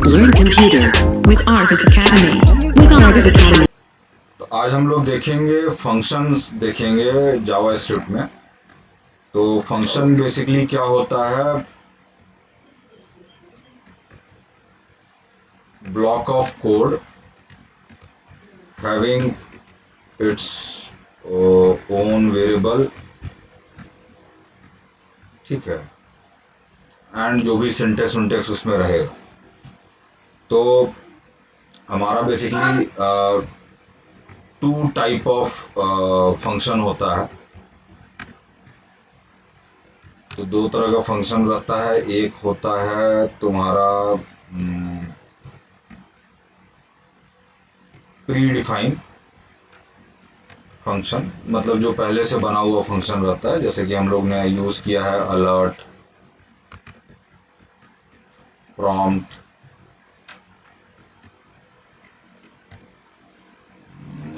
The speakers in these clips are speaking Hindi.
Learn computer with Argus Academy. With Argus Academy. तो आज हम लोग देखेंगे फंक्शंस देखेंगे जावास्क्रिप्ट में। तो फंक्शन बेसिकली क्या होता है, block of code having its own variable, ठीक है, एंड जो भी सिंटेक्स उसमें रहेगा। तो हमारा basically two type of function होता है। तो दो तरह का फंक्शन रहता है। एक होता है तुम्हारा प्री डिफाइन फंक्शन, मतलब जो पहले से बना हुआ फंक्शन रहता है, जैसे कि हम लोग ने यूज किया है अलर्ट, प्रॉम्प्ट,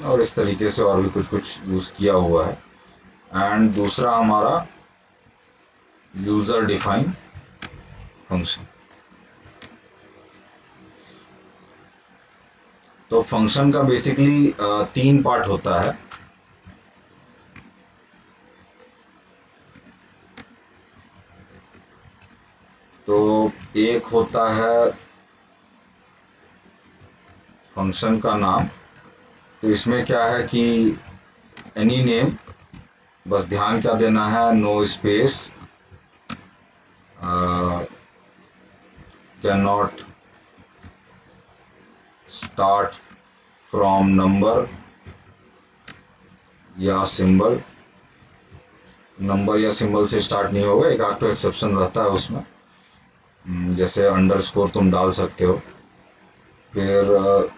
और इस तरीके से और भी कुछ कुछ यूज किया हुआ है। एंड दूसरा हमारा यूजर डिफाइन फंक्शन। तो फंक्शन का बेसिकली तीन पार्ट होता है। तो एक होता है फंक्शन का नाम। तो इसमें क्या है कि एनी नेम, बस ध्यान क्या देना है, no space, can not start from number या सिंबल। नंबर या सिंबल से स्टार्ट नहीं होगा, एक आध तो एक्सेप्शन रहता है उसमें, जैसे अंडरस्कोर तुम डाल सकते हो। फिर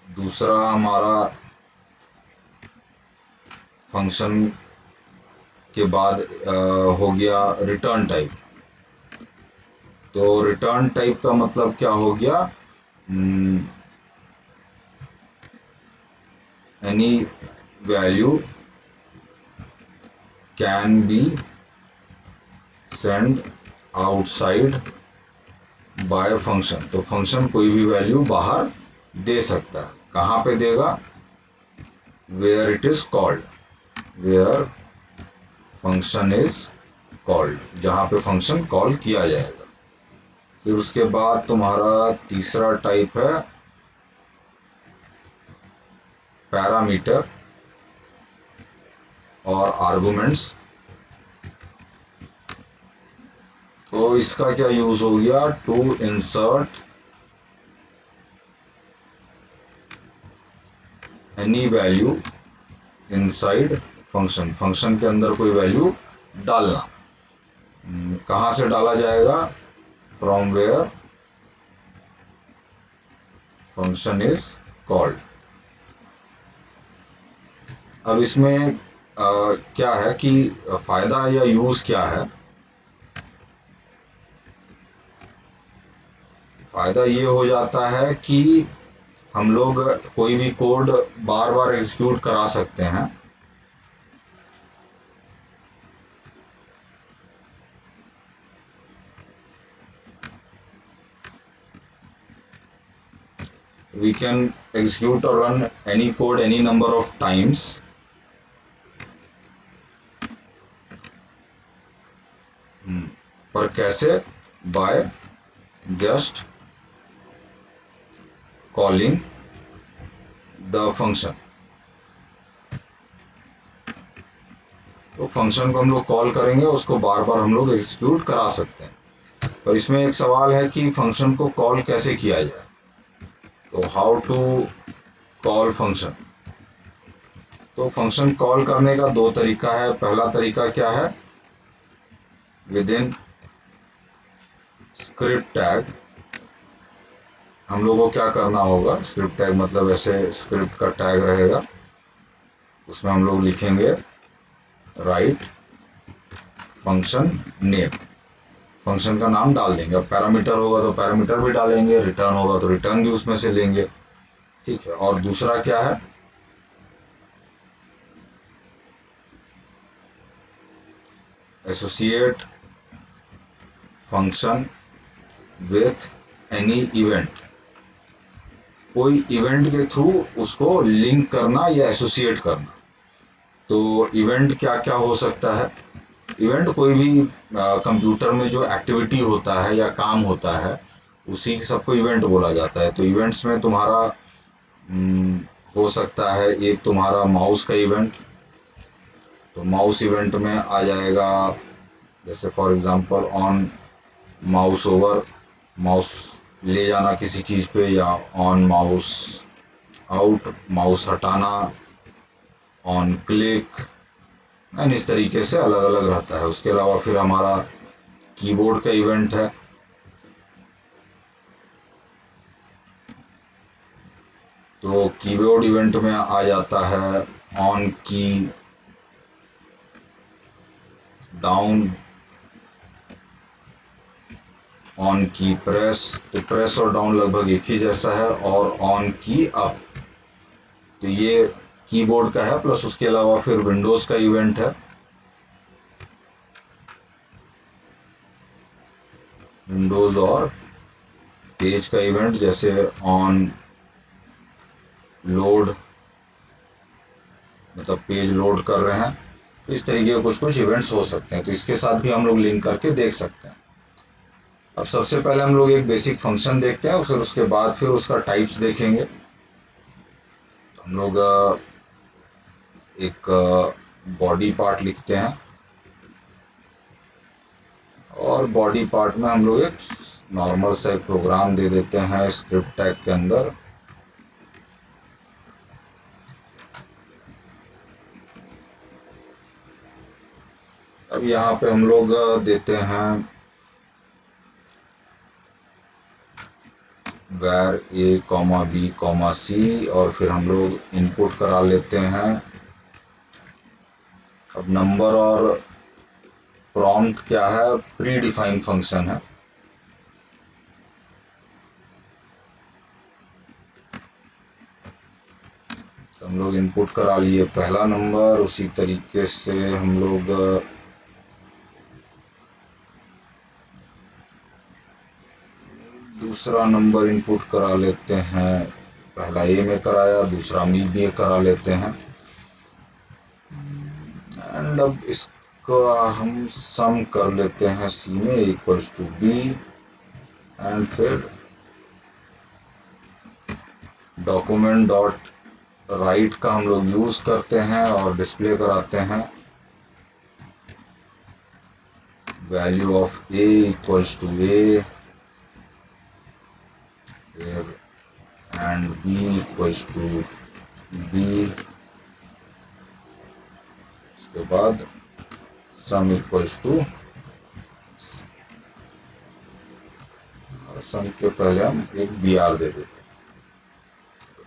दूसरा हमारा फंक्शन के बाद हो गया रिटर्न टाइप। तो रिटर्न टाइप का मतलब क्या हो गया, any value can be send outside by function. तो फंक्शन कोई भी वैल्यू बाहर दे सकता है। कहाँ पे देगा, where it is called, where function is called, जहां पे फंक्शन कॉल किया जाएगा। फिर उसके बाद तुम्हारा तीसरा टाइप है पैरामीटर और आर्गुमेंट्स। तो इसका क्या यूज हो गया, to insert any value inside function. Function के अंदर कोई वैल्यू डालना। कहां से डाला जाएगा, from where function is called. अब इसमें क्या है कि फायदा या यूज क्या है। फायदा ये हो जाता है कि हम लोग कोई भी कोड बार बार एग्जीक्यूट करा सकते हैं। We can execute or run any code any number of times, पर कैसे, by just calling the function. तो फंक्शन को हम लोग कॉल करेंगे, उसको बार बार हम लोग एग्जीक्यूट करा सकते हैं। पर इसमें एक सवाल है कि फंक्शन को कॉल कैसे किया जाए। तो हाउ टू कॉल फंक्शन। तो फंक्शन कॉल करने का दो तरीका है। पहला तरीका क्या है, विद इन स्क्रिप्ट टैग। हम लोगों को क्या करना होगा, स्क्रिप्ट टैग मतलब ऐसे स्क्रिप्ट का टैग रहेगा, उसमें हम लोग लिखेंगे राइट फंक्शन नेम। फंक्शन का नाम डाल देंगे। अब पैरामीटर होगा तो पैरामीटर भी डालेंगे, रिटर्न होगा तो रिटर्न भी उसमें से लेंगे, ठीक है। और दूसरा क्या है, associate function with any event, कोई इवेंट के थ्रू उसको लिंक करना या एसोसिएट करना। तो इवेंट क्या क्या हो सकता है? इवेंट कोई भी कंप्यूटर में जो एक्टिविटी होता है या काम होता है उसी सबको इवेंट बोला जाता है। तो इवेंट्स में तुम्हारा हो सकता है एक तुम्हारा माउस का इवेंट, तो माउस इवेंट में आ जाएगा जैसे for example on mouse over, mouse ले जाना किसी चीज पे, या ऑन माउस आउट, माउस हटाना, ऑन क्लिक, एंड इस तरीके से अलग अलग रहता है। उसके अलावा फिर हमारा कीबोर्ड का इवेंट है, तो कीबोर्ड इवेंट में आ जाता है ऑन की, डाउन, ऑन की प्रेस, तो प्रेस और डाउन लगभग एक ही जैसा है, और ऑन की अप, तो ये कीबोर्ड का है। प्लस उसके अलावा फिर विंडोज का इवेंट है, विंडोज और पेज का इवेंट, जैसे ऑन लोड, मतलब पेज लोड कर रहे हैं। तो इस तरीके के कुछ कुछ इवेंट्स हो सकते हैं, तो इसके साथ भी हम लोग लिंक करके देख सकते हैं। अब सबसे पहले हम लोग एक बेसिक फंक्शन देखते हैं, फिर उसके बाद फिर उसका टाइप्स देखेंगे। तो हम लोग एक बॉडी पार्ट लिखते हैं, और बॉडी पार्ट में हम लोग एक नॉर्मल सा एक प्रोग्राम दे देते हैं स्क्रिप्ट टैग के अंदर। अब यहाँ पे हम लोग देते हैं var a, b, c, और फिर हम लोग इनपुट करा लेते हैं। अब नंबर और प्रॉम्प्ट क्या है? प्री डिफाइंड फंक्शन है। तो हम लोग इनपुट करा लिए पहला नंबर, उसी तरीके से हम लोग दूसरा नंबर इनपुट करा लेते हैं। पहला ए में कराया, दूसरा बी में करा लेते हैं। एंड अब इसका हम सम कर लेते हैं सी में इक्वल्स टू बी, एंड फिर डॉक्यूमेंट डॉट राइट का हम लोग यूज करते हैं और डिस्प्ले कराते हैं value of A equals to A, फिर and B equals to B, उसके बाद सम इक्वल्स टू, सम के पहले हम एक बी आर दे देते हैं।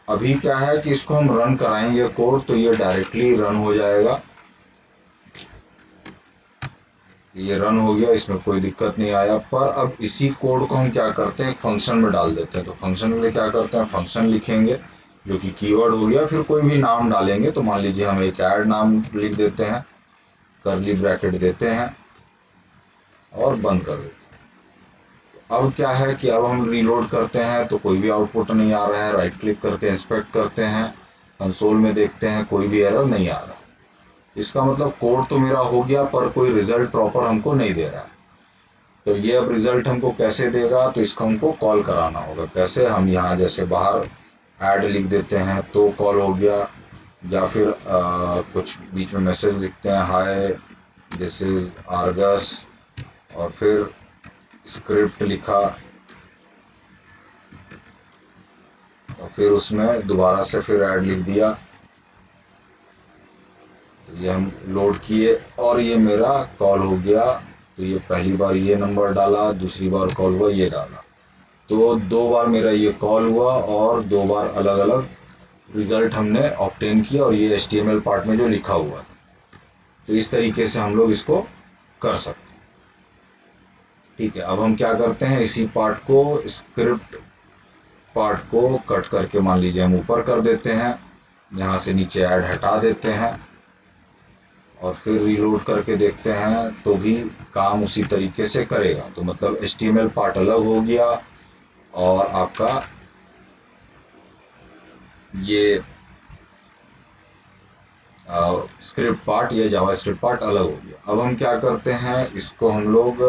अभी क्या है कि इसको हम रन कराएंगे कोड, तो ये डायरेक्टली रन हो जाएगा। ये रन हो गया, इसमें कोई दिक्कत नहीं आया। पर अब इसी कोड को हम क्या करते हैं, एक फंक्शन में डाल देते हैं। तो फंक्शन में क्या करते हैं, फंक्शन लिखेंगे जो कि कीवर्ड हो गया, फिर कोई भी नाम डालेंगे। तो मान लीजिए हम एक ऐड नाम लिख देते हैं, कर्ली ब्रैकेट देते हैं और बंद कर देते हैं। अब क्या है कि अब हम रीलोड करते हैं तो कोई भी आउटपुट नहीं आ रहा है। राइट क्लिक करके इंस्पेक्ट करते हैं, कंसोल में देखते हैं, कोई भी एरर नहीं आ रहा। इसका मतलब कोड तो मेरा हो गया, पर कोई रिजल्ट प्रॉपर हमको नहीं दे रहा है। तो ये अब रिजल्ट हमको कैसे देगा, तो इसको हमको कॉल कराना होगा। कैसे? हम यहाँ जैसे बाहर ऐड लिख देते हैं तो कॉल हो गया, या फिर कुछ बीच में मैसेज लिखते हैं, हाय दिस इज आर्गस, और फिर स्क्रिप्ट लिखा, और फिर उसमें दोबारा से फिर ऐड लिख दिया। तो ये हम लोड किए और ये मेरा कॉल हो गया। तो ये पहली बार ये नंबर डाला, दूसरी बार कॉल हुआ ये डाला, तो दो बार मेरा ये कॉल हुआ और दो बार अलग अलग रिजल्ट हमने ऑब्टेन किया, और ये HTML पार्ट में जो लिखा हुआ था। तो इस तरीके से हम लोग इसको कर सकते हैं। ठीक है, अब हम क्या करते हैं, इसी पार्ट को, स्क्रिप्ट पार्ट को कट करके मान लीजिए हम ऊपर कर देते हैं, यहाँ से नीचे ऐड हटा देते हैं, और फिर रीलोड करके देखते हैं तो भी काम उसी तरीके से करेगा। तो मतलब HTML पार्ट अलग हो गया और आपका ये स्क्रिप्ट पार्ट या जावास्क्रिप्ट पार्ट अलग हो गया। अब हम क्या करते हैं, इसको हम लोग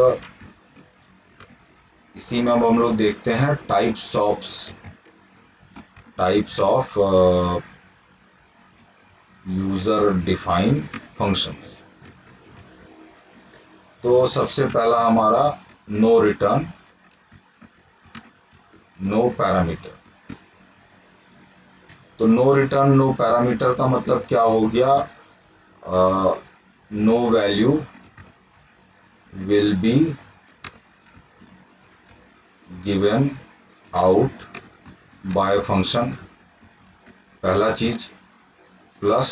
इसी में अब हम लोग देखते हैं types of user defined functions. तो सबसे पहला हमारा नो रिटर्न नो पैरामीटर। तो नो रिटर्न नो पैरामीटर का मतलब क्या हो गया, no value will be given out by function, पहला चीज, plus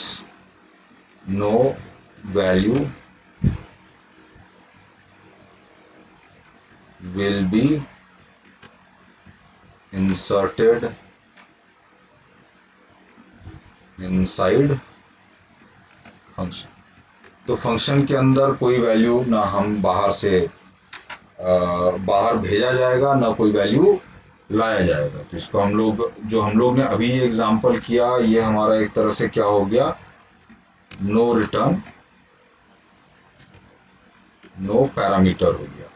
no value will be inserted inside function. तो फंक्शन के अंदर कोई वैल्यू ना हम बाहर से बाहर भेजा जाएगा, ना कोई वैल्यू लाया जाएगा। तो इसको हम लोग ने अभी ये एग्जांपल किया, ये हमारा एक तरह से क्या हो गया, नो रिटर्न नो पैरामीटर हो गया।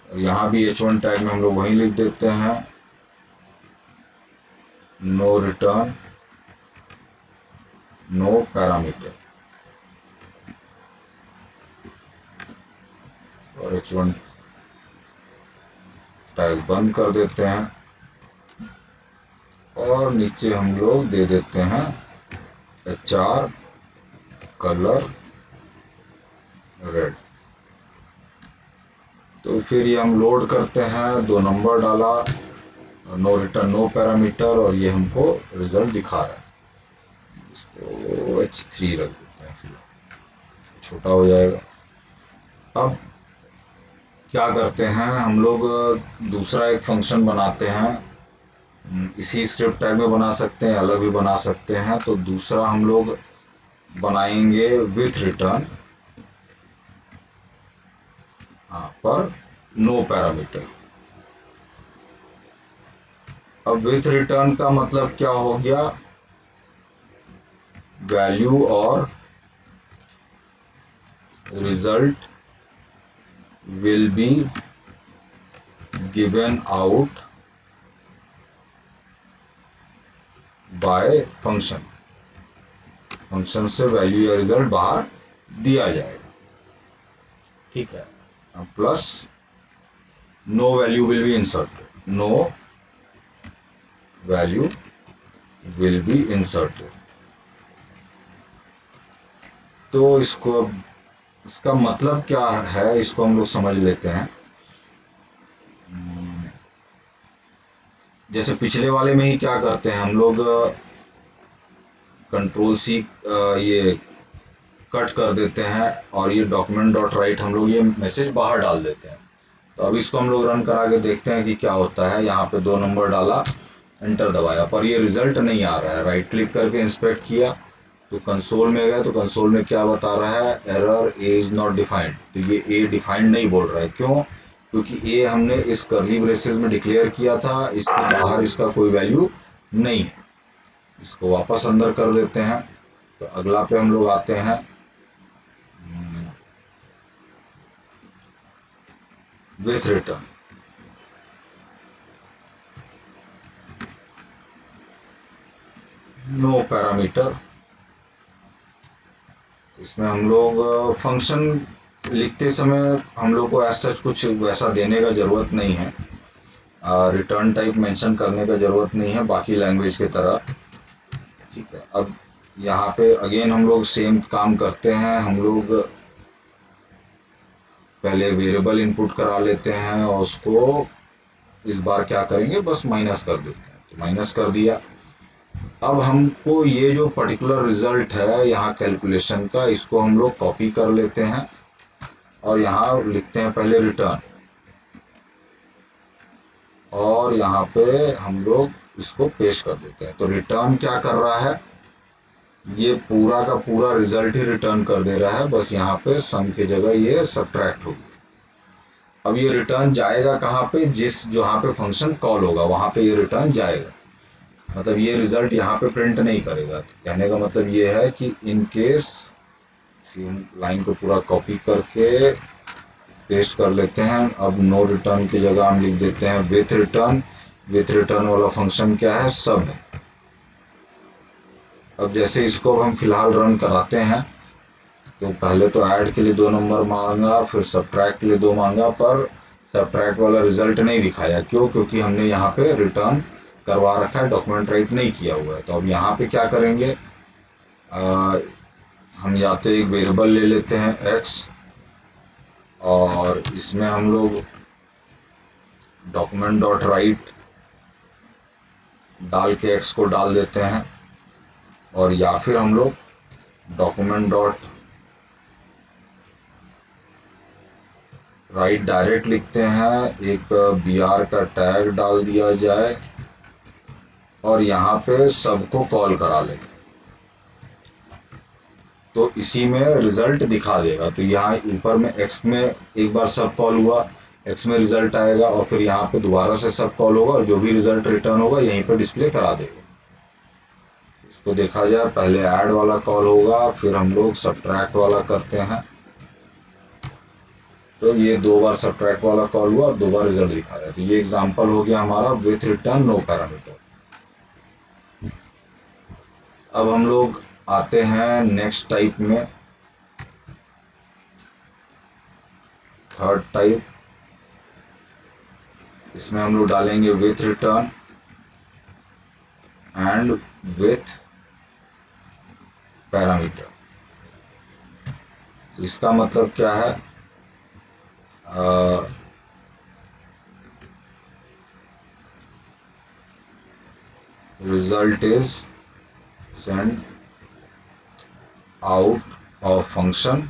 और यहां भी H1 टैग में हम लोग वही लिख देते हैं, नो रिटर्न नो पैरामीटर, और H1 टैग बंद कर देते हैं और नीचे हम लोग दे देते हैं HR कलर रेड। तो फिर ये हम लोड करते हैं, 2 नंबर डाला, नो रिटर्न नो पैरामीटर, और ये हमको रिजल्ट दिखा रहा है। इसको H3 रख देते हैं, फिर छोटा हो जाएगा। अब क्या करते हैं हम लोग, दूसरा एक फंक्शन बनाते हैं, इसी स्क्रिप्ट टैग में बना सकते हैं, अलग भी बना सकते हैं। तो दूसरा हम लोग बनाएंगे विथ रिटर्न, पर नो पैरामीटर। अब विथ रिटर्न का मतलब क्या हो गया, वैल्यू और result will be given out by function, function से वैल्यू या रिजल्ट बाहर दिया जाएगा, ठीक है। Plus no value will be inserted, no value will be inserted. तो इसका मतलब क्या है, इसको हम लोग समझ लेते हैं। जैसे पिछले वाले में ही क्या करते हैं हम लोग, कंट्रोल C ये कट कर देते हैं और ये डॉक्यूमेंट डॉट राइट हम लोग ये मैसेज बाहर डाल देते हैं। तो अब इसको हम लोग रन करा के देखते हैं कि क्या होता है। यहाँ पे 2 नंबर डाला, एंटर दबाया, पर ये रिजल्ट नहीं आ रहा है। राइट क्लिक करके इंस्पेक्ट किया तो कंसोल में गए, तो कंसोल में क्या बता रहा है, error A is not defined. तो ये ए डिफाइंड नहीं बोल रहा है, क्यों, क्योंकि ए हमने इस कर्ली ब्रेसेस में डिक्लेयर किया था, इसके बाहर इसका कोई वैल्यू नहीं है। इसको वापस अंदर कर देते हैं। तो अगला पे हम लोग आते हैं, विथ रिटर्न। नो पैरामीटर, इसमें हम लोग फंक्शन लिखते समय हम लोग को ऐसा कुछ वैसा देने का जरूरत नहीं है, रिटर्न टाइप मेंशन करने का जरूरत नहीं है बाकी लैंग्वेज के तरह, ठीक है। अब यहाँ पे अगेन हम लोग सेम काम करते हैं, हम लोग पहले वेरिएबल इनपुट करा लेते हैं और उसको इस बार क्या करेंगे, बस माइनस कर देते हैं। तो माइनस कर दिया। अब हमको ये जो पर्टिकुलर रिजल्ट है यहाँ कैलकुलेशन का, इसको हम लोग कॉपी कर लेते हैं और यहाँ लिखते हैं पहले रिटर्न, और यहाँ पे हम लोग इसको पेश कर देते हैं। तो रिटर्न क्या कर रहा है, ये पूरा का पूरा रिजल्ट ही रिटर्न कर दे रहा है, बस यहाँ पे सम की जगह ये सब्ट्रैक्ट होगी। अब ये रिटर्न जाएगा कहाँ पे, जहाँ पे फंक्शन कॉल होगा वहां पे ये रिटर्न जाएगा। मतलब ये रिजल्ट यहाँ पे प्रिंट नहीं करेगा। कहने का मतलब ये है कि इन केस, लाइन को पूरा कॉपी करके पेस्ट कर लेते हैं। अब नो रिटर्न की जगह हम लिख देते हैं विथ रिटर्न। विथ रिटर्न वाला फंक्शन क्या है, सब है। अब जैसे इसको हम फिलहाल रन कराते हैं, तो पहले तो ऐड के लिए 2 नंबर मांगा, फिर सब्ट्रैक्ट के लिए 2 मांगा, पर सब्ट्रैक्ट वाला रिजल्ट नहीं दिखाया। क्यों? क्योंकि हमने यहाँ पे रिटर्न करवा रखा है, डॉक्यूमेंट राइट नहीं किया हुआ है। तो अब यहाँ पे क्या करेंगे, हम या तो एक वेरिएबल ले लेते हैं x, और इसमें हम लोग डॉक्यूमेंट डॉट राइट डाल के x को डाल देते हैं, और या फिर हम लोग डॉक्यूमेंट डॉट राइट डायरेक्ट लिखते हैं, एक br का टैग डाल दिया जाए, और यहाँ पे सबको कॉल करा लेते हैं। तो इसी में रिजल्ट दिखा देगा। तो यहाँ ऊपर में x में एक बार सब कॉल हुआ, x में रिजल्ट आएगा, और फिर यहाँ पे दोबारा से सब कॉल होगा, और जो भी रिजल्ट रिटर्न होगा यहीं पे डिस्प्ले करा देगा। इसको देखा जाए, पहले ऐड वाला कॉल होगा, फिर हम लोग सब्ट्रैक्ट वाला करते हैं। तो ये 2 बार सब्ट्रैक्ट वाला कॉल हुआ और 2 बार रिजल्ट दिखा रहा है। तो ये एग्जांपल हो गया हमारा विथ रिटर्न नो पैरामीटर। अब हम लोग आते हैं नेक्स्ट टाइप में, थर्ड टाइप। इसमें हम लोग डालेंगे with return and with parameter. तो इसका मतलब क्या है, result is send out of function,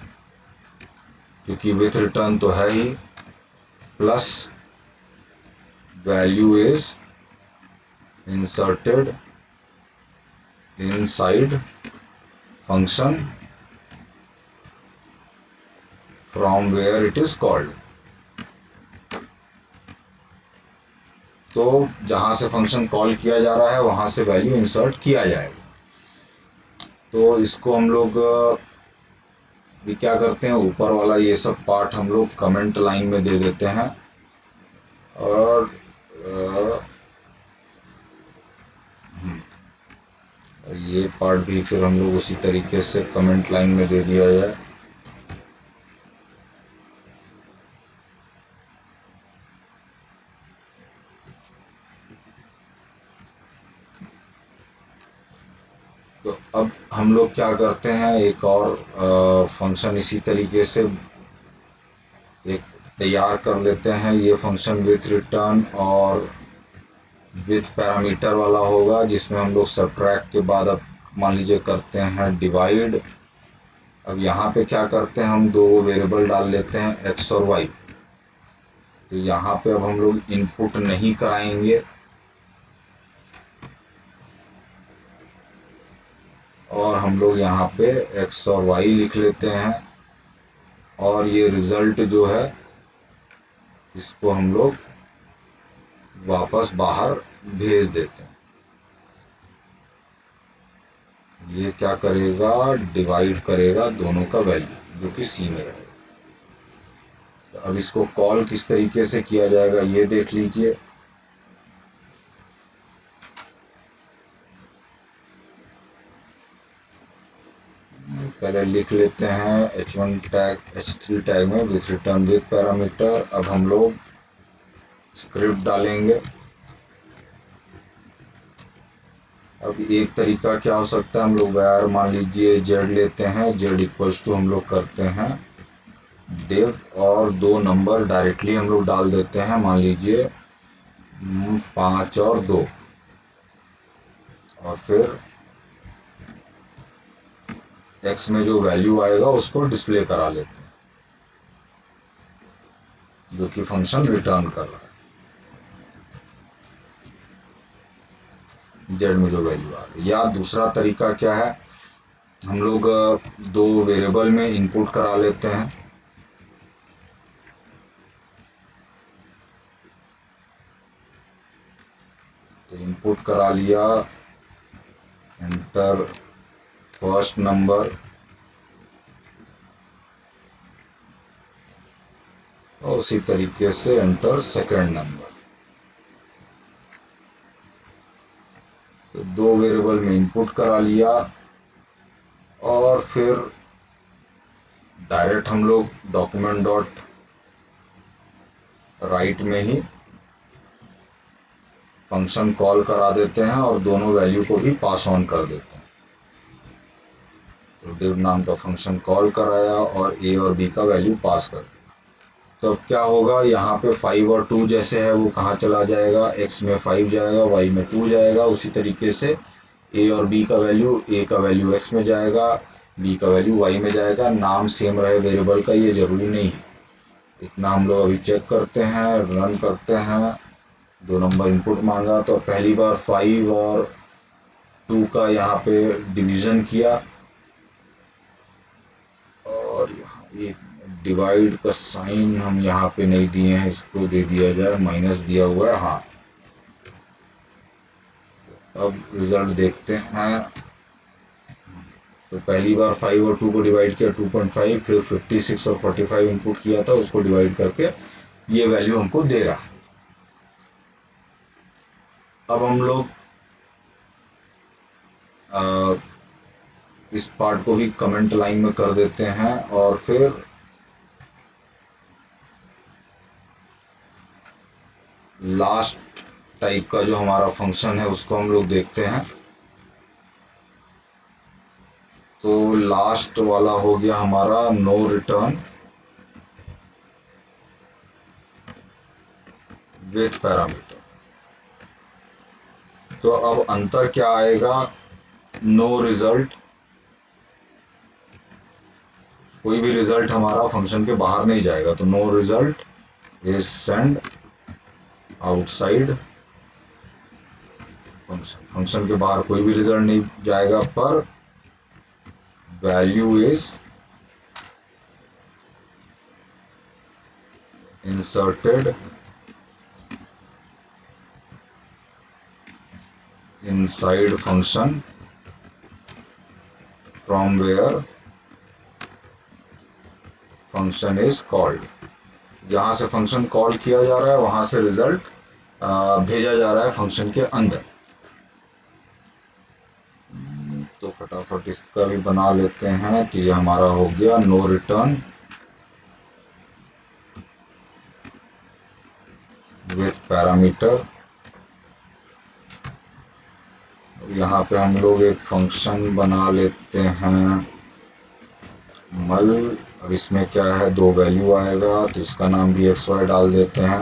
क्योंकि विथ रिटर्न तो है ही, plus value is inserted inside function from where it is called. तो जहां से फंक्शन कॉल किया जा रहा है वहां से वैल्यू इंसर्ट किया जाएगा। तो इसको हम लोग भी क्या करते हैं, ऊपर वाला ये सब पार्ट हम लोग कमेंट लाइन में दे देते हैं, और ये पार्ट भी फिर हम लोग उसी तरीके से कमेंट लाइन में दे दिया जाए। तो अब हम लोग क्या करते हैं, एक और फंक्शन इसी तरीके से एक तैयार कर लेते हैं। ये फंक्शन विथ रिटर्न और विथ पैरामीटर वाला होगा, जिसमें हम लोग सब्ट्रैक्ट के बाद अब मान लीजिए करते हैं डिवाइड। अब यहाँ पे क्या करते हैं, हम 2 वेरिएबल डाल लेते हैं x और y। तो यहाँ पे अब हम लोग इनपुट नहीं कराएंगे, और हम लोग यहाँ पे x और y लिख लेते हैं, और ये रिजल्ट जो है इसको हम लोग वापस बाहर भेज देते हैं। ये क्या करेगा, डिवाइड करेगा दोनों का वैल्यू, जो कि c में रहेगा। तो अब इसको कॉल किस तरीके से किया जाएगा ये देख लीजिए। पहले लिख लेते हैं h1 टैग h3 टैग में विथ रिटर्न विथ पैरामीटर। अब हम लोग स्क्रिप्ट डालेंगे। अब एक तरीका क्या हो सकता है, हम लोग वैर मान लीजिए z लेते हैं, z इक्वल्स टू हम लोग करते हैं div, और 2 नंबर डायरेक्टली हम लोग डाल देते हैं, मान लीजिए 5 और 2, और फिर x में जो वैल्यू आएगा उसको डिस्प्ले करा लेते हैं, जो कि फंक्शन रिटर्न कर रहा है, z में जो वैल्यू आ रही है। या दूसरा तरीका क्या है, हम लोग दो वेरिएबल में इनपुट करा लेते हैं। तो इनपुट करा लिया, एंटर फर्स्ट नंबर और उसी तरीके से एंटर सेकंड नंबर। तो दो वेरिएबल में इनपुट करा लिया और फिर डायरेक्ट हम लोग डॉक्यूमेंट डॉट राइट में ही फंक्शन कॉल करा देते हैं और दोनों वैल्यू को भी पास ऑन कर देते हैं। तो div नाम का फंक्शन कॉल कराया और a और b का वैल्यू पास कर दिया। तो अब क्या होगा, यहाँ पे 5 और 2 जैसे है वो कहाँ चला जाएगा, x में 5 जाएगा, y में 2 जाएगा। उसी तरीके से a और b का वैल्यू, a का वैल्यू x में जाएगा, b का वैल्यू y में जाएगा। नाम सेम रहे वेरिएबल का ये जरूरी नहीं है। इतना हम लोग अभी चेक करते हैं, रन करते हैं। 2 नंबर इनपुट मांगा तो पहली बार 5 और 2 का यहाँ पे डिवीजन किया और यहाँ एक डिवाइड का साइन हम यहाँ पे नहीं दिए हैं, इसको दे दिया जाए, माइनस दिया हुआ है। हाँ, अब रिजल्ट देखते हैं। तो पहली बार 5 और 2 को डिवाइड किया 2.5, फिर 56 और 45 इनपुट किया था, उसको डिवाइड करके ये वैल्यू हमको दे रहा है। अब हम लोग इस पार्ट को भी कमेंट लाइन में कर देते हैं और फिर लास्ट टाइप का जो हमारा फंक्शन है उसको हम लोग देखते हैं। तो लास्ट वाला हो गया हमारा नो रिटर्न विथ पैरामीटर। तो अब अंतर क्या आएगा, नो रिजल्ट, कोई भी रिजल्ट हमारा फंक्शन के बाहर नहीं जाएगा। तो no result is send outside function, function के बाहर कोई भी रिजल्ट नहीं जाएगा, पर value is inserted inside function from where function is called। जहां से फंक्शन कॉल किया जा रहा है वहां से रिजल्ट भेजा जा रहा है फंक्शन के अंदर। तो फटाफट इसका भी बना लेते हैं। तो ये हमारा हो गया नो रिटर्न विथ पैरामीटर। यहाँ पे हम लोग एक फंक्शन बना लेते हैं मल। अब इसमें क्या है, दो वैल्यू आएगा तो इसका नाम भी xy डाल देते हैं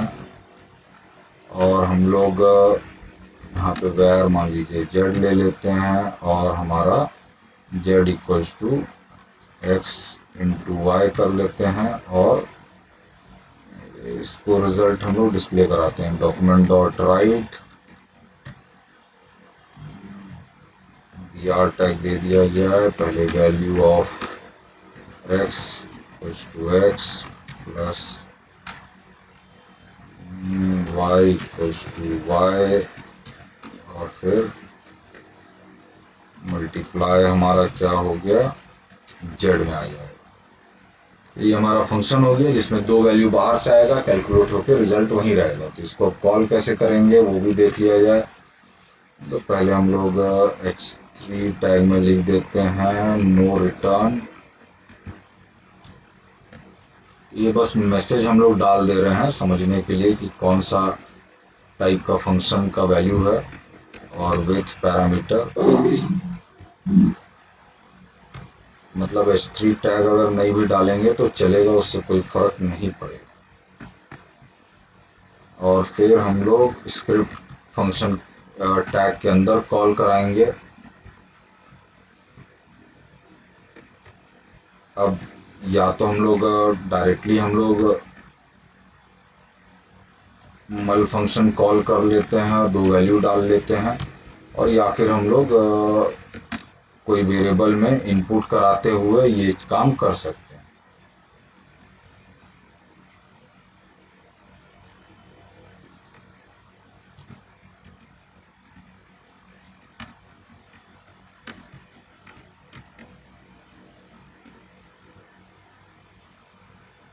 और हम लोग यहाँ पे वैर मान लीजिए z ले लेते हैं और हमारा z equals to x into y कर लेते हैं और इसको रिजल्ट हम लोग डिस्प्ले कराते हैं। Document dot write br tag दे दिया जाए, पहले value of x equals to x plus y equals to y और फिर मल्टीप्लाई हमारा क्या हो गया, z में आ जाएगा। ये हमारा फंक्शन हो गया जिसमें दो वैल्यू बाहर से आएगा, कैलकुलेट होकर रिजल्ट वहीं रहेगा। तो इसको कॉल कैसे करेंगे वो भी देख लिया जाए। तो पहले हम लोग h3 टैग में लिख देते हैं नो रिटर्न। ये बस मैसेज हम लोग डाल दे रहे हैं समझने के लिए कि कौन सा टाइप का फंक्शन का वैल्यू है, और विथ पैरामीटर मतलब h3 टैग अगर नहीं भी डालेंगे तो चलेगा, उससे कोई फर्क नहीं पड़ेगा। और फिर हम लोग स्क्रिप्ट फंक्शन टैग के अंदर कॉल कराएंगे। अब या तो हम लोग डायरेक्टली हम लोग मल फंक्शन कॉल कर लेते हैं, दो वैल्यू डाल लेते हैं, और या फिर हम लोग कोई वेरिएबल में इनपुट कराते हुए ये काम कर सकते हैं।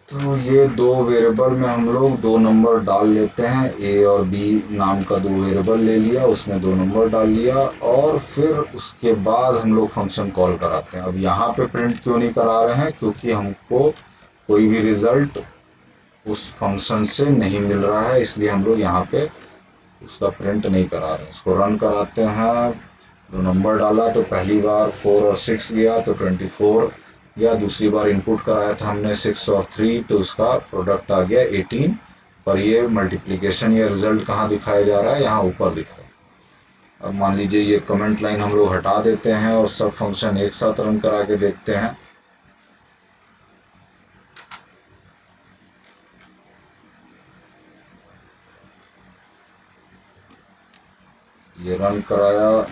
तो ये दो वेरिएबल में हम लोग दो नंबर डाल लेते हैं, ए और बी नाम का दो वेरिएबल ले लिया, उसमें दो नंबर डाल लिया और फिर उसके बाद हम लोग फंक्शन कॉल कराते हैं। अब यहाँ पे प्रिंट क्यों नहीं करा रहे हैं, क्योंकि हमको कोई भी रिजल्ट उस फंक्शन से नहीं मिल रहा है, इसलिए हम लोग यहाँ पे उसका प्रिंट नहीं करा रहे। इसको रन कराते हैं। दो नंबर डाला तो पहली बार 4 और 6 गया तो 24 गया, दूसरी बार इनपुट कराया था हमने 6 और 3 तो उसका प्रोडक्ट आ गया 18। पर ये मल्टीप्लिकेशन या रिजल्ट कहाँ दिखाया जा रहा है, यहाँ ऊपर दिख रहा है। अब मान लीजिए ये कमेंट लाइन हम लोग हटा देते हैं और सब फंक्शन एक साथ रन करा के देखते हैं। ये रन कराया,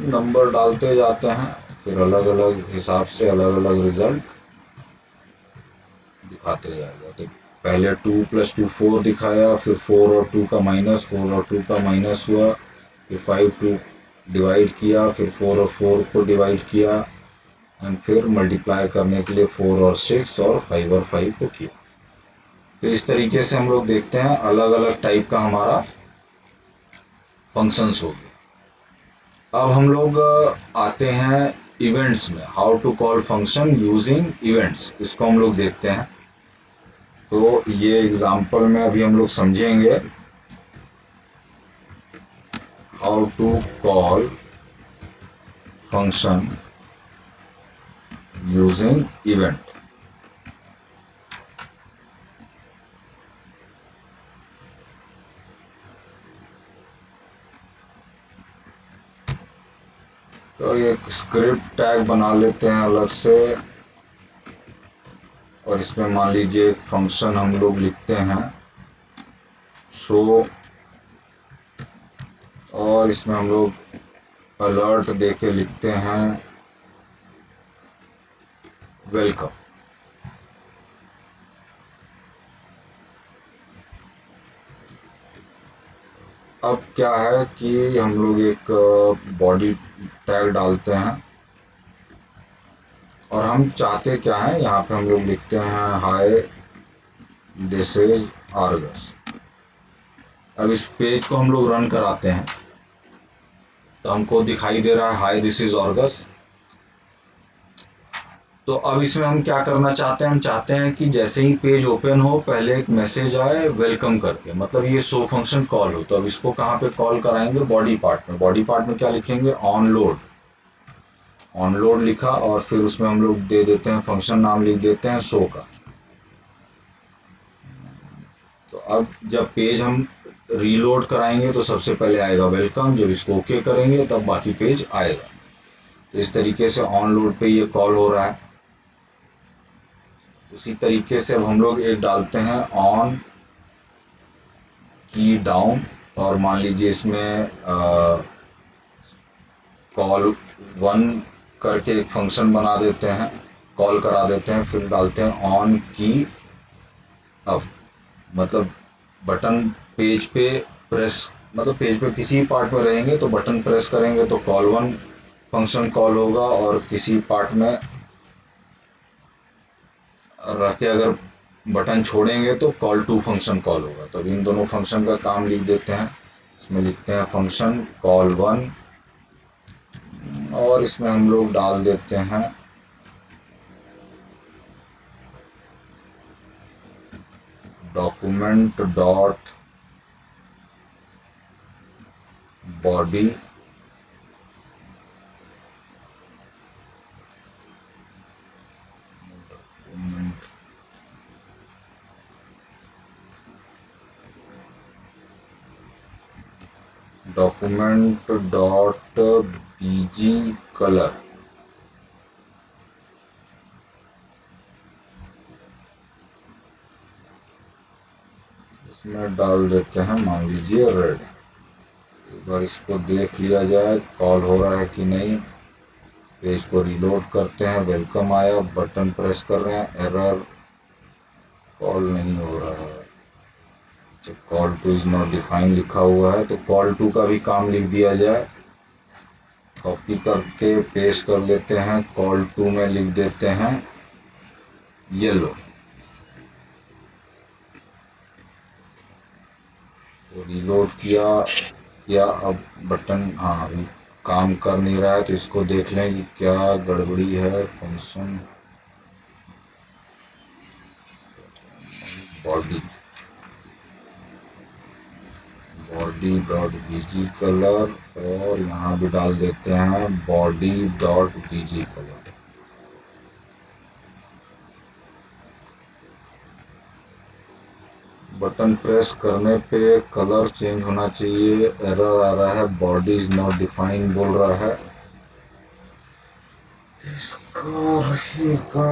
नंबर डालते जाते हैं, फिर अलग अलग हिसाब से अलग अलग रिजल्ट दिखाते जाएगा। तो पहले 2 + 2 4 दिखाया, फिर 4 और 2 का माइनस, 4 और 2 का माइनस हुआ, फिर 5 2 डिवाइड किया, फिर 4 और 4 को डिवाइड किया एंड फिर मल्टीप्लाई करने के लिए 4 और 6 और 5 और 5 को किया। तो इस तरीके से हम लोग देखते हैं अलग अलग टाइप का हमारा फंक्शंस हो गया। अब हम लोग आते हैं इवेंट्स में, how to call function using events, इसको हम लोग देखते हैं। तो ये एग्जांपल में अभी हम लोग समझेंगे how to call function using event. तो एक स्क्रिप्ट टैग बना लेते हैं अलग से और इसमें मान लीजिए एक फंक्शन हम लोग लिखते हैं शो, और इसमें हम लोग अलर्ट देके लिखते हैं वेलकम। अब क्या है कि हम लोग एक बॉडी टैग डालते हैं और हम चाहते क्या है, यहाँ पे हम लोग लिखते हैं हाय दिस इज आर्गस। अब इस पेज को हम लोग रन कराते हैं तो हमको दिखाई दे रहा है हाय दिस इज आर्गस। तो अब इसमें हम क्या करना चाहते हैं, हम चाहते हैं कि जैसे ही पेज ओपन हो पहले एक मैसेज आए वेलकम करके, मतलब ये शो फंक्शन कॉल हो। तो अब इसको कहाँ पे कॉल कराएंगे, बॉडी पार्ट में। बॉडी पार्ट में क्या लिखेंगे, ऑन लोड। ऑन लोड लिखा और फिर उसमें हम लोग दे देते हैं फंक्शन नाम, लिख देते हैं शो का। तो अब जब पेज हम रीलोड कराएंगे तो सबसे पहले आएगा वेलकम, जब इसको ओके करेंगे तब बाकी पेज आएगा। तो इस तरीके से ऑन लोड पे ये कॉल हो रहा है। उसी तरीके से अब हम लोग एक डालते हैं ऑन की डाउन, और मान लीजिए इसमें कॉल 1 करके एक फंक्शन बना देते हैं, कॉल करा देते हैं, फिर डालते हैं ऑन की अप, मतलब बटन पेज पे प्रेस, मतलब पेज पे किसी पार्ट में रहेंगे तो बटन प्रेस करेंगे तो कॉल 1 फंक्शन कॉल होगा, और किसी पार्ट में रख के अगर बटन छोड़ेंगे तो कॉल 2 फंक्शन कॉल होगा। तो इन दोनों फंक्शन का काम लिख देते हैं। इसमें लिखते हैं फंक्शन कॉल 1 और इसमें हम लोग डाल देते हैं document dot body document dot BG colour. इसमें डाल देते हैं मान लीजिए रेड। एक बार इसको देख लिया जाए कॉल हो रहा है कि नहीं। पेज को रीलोड करते हैं, वेलकम आया, बटन प्रेस कर रहे हैं, एरर, कॉल नहीं हो रहा है, call two is not define लिखा हुआ है, तो कॉल टू का भी काम लिख दिया जाए। कॉपी करके पेस्ट कर लेते हैं, कॉल टू में लिख देते हैं येलो। तो रीलोड किया अब बटन काम कर नहीं रहा है, तो इसको देख लें कि क्या गड़बड़ी है। Function body dot BG colour, और यहाँ भी डाल देते हैं body dot BG colour. Button press करने पे कलर चेंज होना चाहिए, एरर आ रहा है, बॉडी इज नॉट डिफाइन बोल रहा है। इसका रहेगा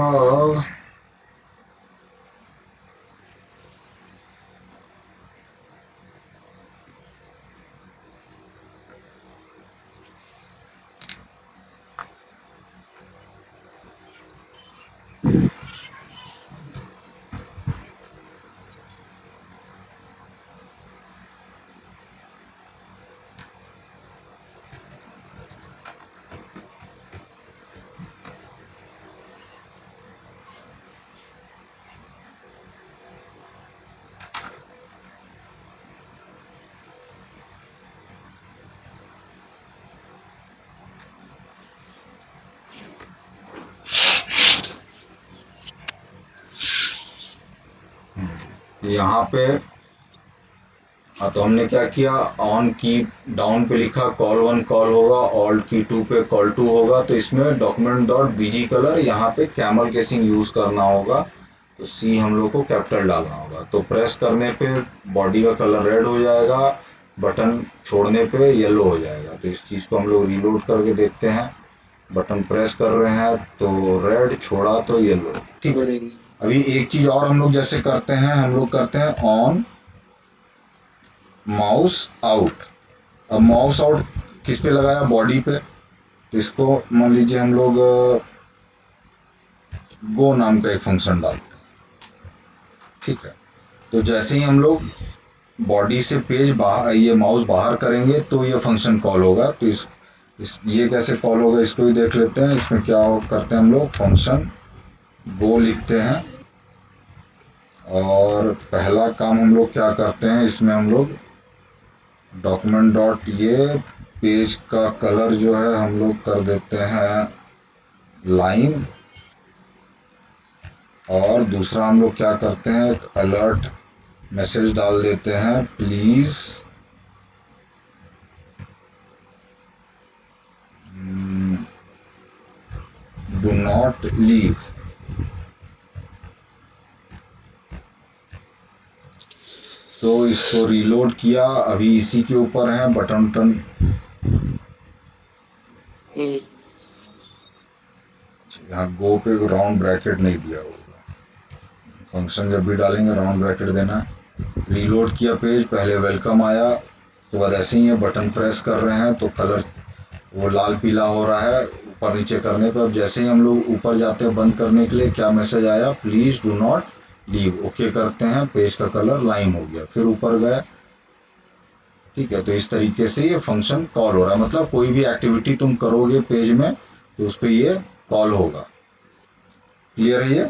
यहाँ पे। तो हमने क्या किया, ऑन की डाउन पे लिखा कॉल वन कॉल होगा, ऑल्ट की टू पे कॉल टू होगा, तो इसमें डॉक्यूमेंट डॉट बीजी कलर, यहाँ पे कैमल केसिंग यूज करना होगा, तो सी हम लोग को कैपिटल डालना होगा। तो प्रेस करने पे बॉडी का कलर रेड हो जाएगा, बटन छोड़ने पे येलो हो जाएगा। तो इस चीज को हम लोग रीलोड करके देखते हैं, बटन प्रेस कर रहे हैं तो रेड, छोड़ा तो येलो। ठीक है, अभी एक चीज और हम लोग जैसे करते हैं, हम लोग करते हैं ऑन माउस आउट। अब माउस आउट किस पे लगाया, बॉडी पे, तो इसको मान लीजिए हम लोग गो नाम का एक फंक्शन डालते हैं। ठीक है, तो जैसे ही हम लोग बॉडी से पेज बाहर, ये माउस बाहर करेंगे तो ये फंक्शन कॉल होगा। तो ये कैसे कॉल होगा इसको भी देख लेते हैं। इसमें क्या करते हैं, हम लोग फंक्शन गो लिखते हैं, और पहला काम हम लोग क्या करते हैं, इसमें हम लोग डॉक्यूमेंट डॉट ये पेज का कलर जो है हम लोग कर देते हैं लाइन, और दूसरा हम लोग क्या करते हैं, एक अलर्ट मैसेज डाल देते हैं, प्लीज डू नॉट लीव। तो इसको रीलोड किया, अभी इसी के ऊपर है बटन टन। यहाँ गो पे राउंड ब्रैकेट नहीं दिया होगा, फंक्शन जब भी डालेंगे राउंड ब्रैकेट देना है। रीलोड किया पेज, पहले वेलकम आया, उसके बाद ऐसे ही है बटन प्रेस कर रहे हैं तो कलर वो लाल पीला हो रहा है ऊपर नीचे करने पर। अब जैसे ही हम लोग ऊपर जाते हैं बंद करने के लिए, क्या मैसेज आया, please do not leave. Okay करते हैं, पेज का कलर लाइन हो गया, फिर ऊपर गए। ठीक है, तो इस तरीके से ये फंक्शन कॉल हो रहा है, मतलब कोई भी एक्टिविटी तुम करोगे पेज में तो उस पर ये कॉल होगा। क्लियर है ये?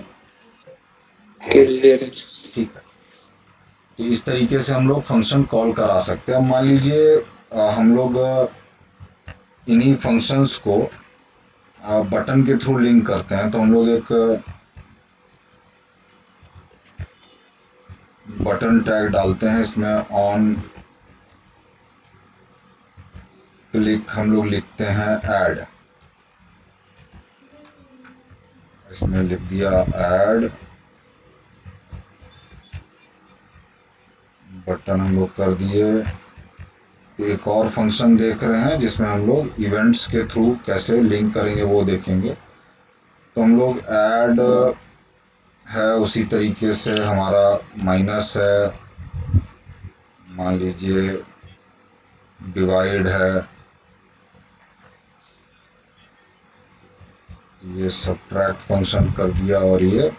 क्लियर है। ठीक है, तो इस तरीके से हम लोग फंक्शन कॉल करा सकते हैं। अब मान लीजिए हम लोग इन्हीं फंक्शंस को बटन के थ्रू लिंक करते हैं, तो हम लोग एक बटन टैग डालते हैं, इसमें ऑन क्लिक हम लोग लिखते हैं ऐड, इसमें लिख दिया ऐड, बटन हम लोग कर दिए। एक और फंक्शन देख रहे हैं जिसमें हम लोग इवेंट्स के थ्रू कैसे लिंक करेंगे वो देखेंगे। तो हम लोग ऐड है, उसी तरीके से हमारा माइनस है, मान लीजिए डिवाइड है, ये सब्ट्रैक्ट फंक्शन कर दिया और ये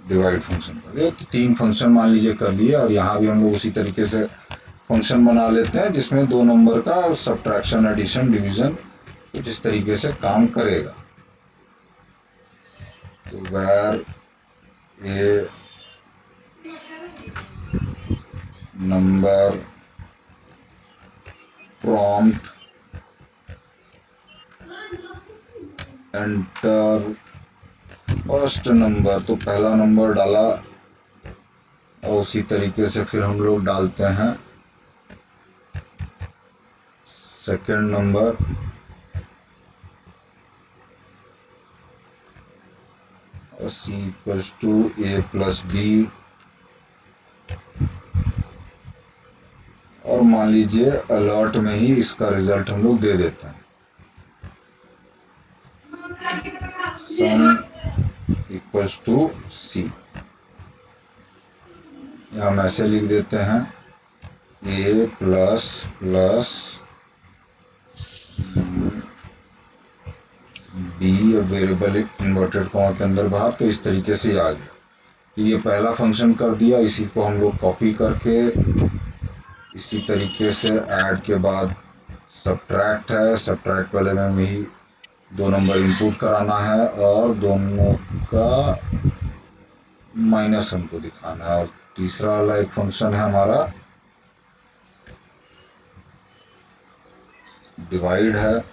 डिवाइड फंक्शन कर दिया। तो 3 फंक्शन मान लीजिए कर दिए, और यहाँ भी हम लोग उसी तरीके से फंक्शन बना लेते हैं जिसमें 2 नंबर का सब्ट्रैक्शन, एडिशन, डिवीजन कुछ इस तरीके से काम करेगा। तो where a number prompt enter first number, तो पहला नंबर डाला और उसी तरीके से फिर हम लोग डालते हैं सेकंड नंबर, और c equals to a plus b, और मान लीजिए अलर्ट में ही इसका रिजल्ट हम लोग दे देते हैं। सम इक्वल्स टू c, या हम ऐसे लिख देते हैं a plus plus b, variable inverted comma के अंदर बाहर, तो इस तरीके से आ गया। तो ये पहला फंक्शन कर दिया, इसी को हम लोग कॉपी करके इसी तरीके से ऐड के बाद सब्ट्रैक्ट है, सब्ट्रैक्ट वाले में भी 2 नंबर इनपुट कराना है और दोनों का माइनस हमको दिखाना है। और तीसरा वाला एक फंक्शन है हमारा डिवाइड है,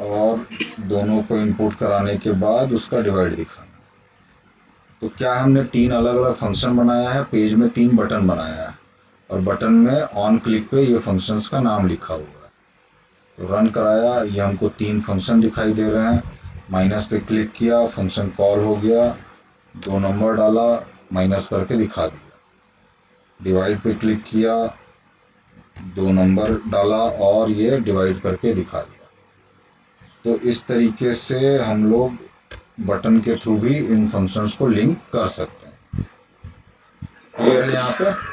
और दोनों को इनपुट कराने के बाद उसका डिवाइड दिखाना। तो क्या हमने 3 अलग अलग फंक्शन बनाया है, पेज में 3 बटन बनाया है, और बटन में ऑन क्लिक पे ये फंक्शंस का नाम लिखा हुआ है। तो रन कराया, ये हमको 3 फंक्शन दिखाई दे रहे हैं। माइनस पे क्लिक किया, फंक्शन कॉल हो गया, 2 नंबर डाला, माइनस करके दिखा दिया। डिवाइड पे क्लिक किया, 2 नंबर डाला और ये डिवाइड करके दिखा दिया। तो इस तरीके से हम लोग बटन के थ्रू भी इन फंक्शंस को लिंक कर सकते हैं। क्लियर है यहाँ पे?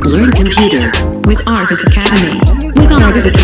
Learn computer with Artis Academy. With Artis Academy.